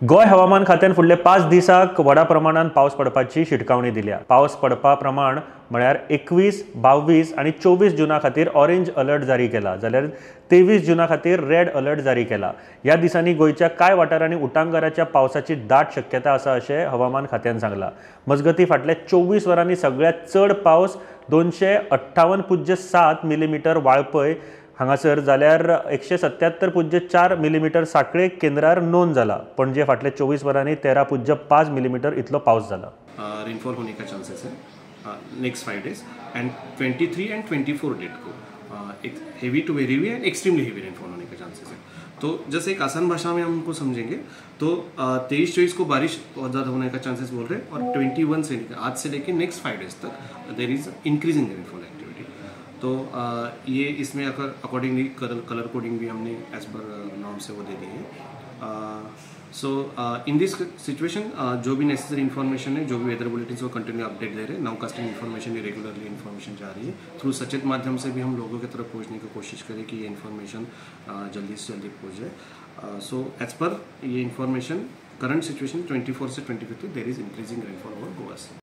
गोय हवामान खात्यान फुडले 5 दिसाक व्हडा प्रमाणात पावस पडपाची शिटकावणी दिल्या। पावस पडपा प्रमाण म्हळ्यार 21, 22 आणि 24 जुना खातीर ऑरेंज अलर्ट जारी केला, जाल्यार 23 जुना खातीर रेड अलर्ट जारी केला। ह्या दिसांनी गोयच्या कांय वाठारांनी उटंगाराच्या पावसाची दाट शक्यता आसा अशें हवामान खात्यान सांगला। मजगतीं फाटल्या 24 वरांनी सगळ्यात चड पावस 258.7 मिलीमीटर वाळपय हांगासर जाल्यार 177.4 मिलीमीटर साखळे केंद्रार नोंद जाला। पणजे फाटले 24 वरांनी 13.5 मिलीमीटर इतलो पावस जाला। रेनफॉल होने का चांसेस है next 5 days and 23 and 24 date को एक heavy to very heavy and extremely heavy rainfall होने का चांसेस है। तो जैसे एक आसान भाषा में हम उनको समझेंगे तो 23-24 को बारिश बहुत ज़्यादा होने का चांसेस बोल रहे हैं और 21 से आज से लेकर नेक्स्ट 5 डेज तक there is increasing rainfall activity. तो ये इसमें अगर अकॉर्डिंगली कलर कोडिंग भी हमने एज पर नॉर्म से वो दे दी है। सो इन दिस सिचुएशन जो भी नेसेसरी इन्फॉर्मेशन है, जो भी वेदर बुलेटिन को कंटिन्यू अपडेट दे रहे हैं, नाउकास्टिंग इन्फॉर्मेशन भी रेगुलरली इन्फॉर्मेशन जा रही है। थ्रू सचेत माध्यम से भी हम लोगों की तरफ पहुंचने की कोशिश करें कि ये इन्फॉर्मेशन जल्दी से जल्दी पहुंच जाए। सो एज पर ये इन्फॉर्मेशन करंट सिचुएशन 24 से 25 there is increasing rainfall over Goa.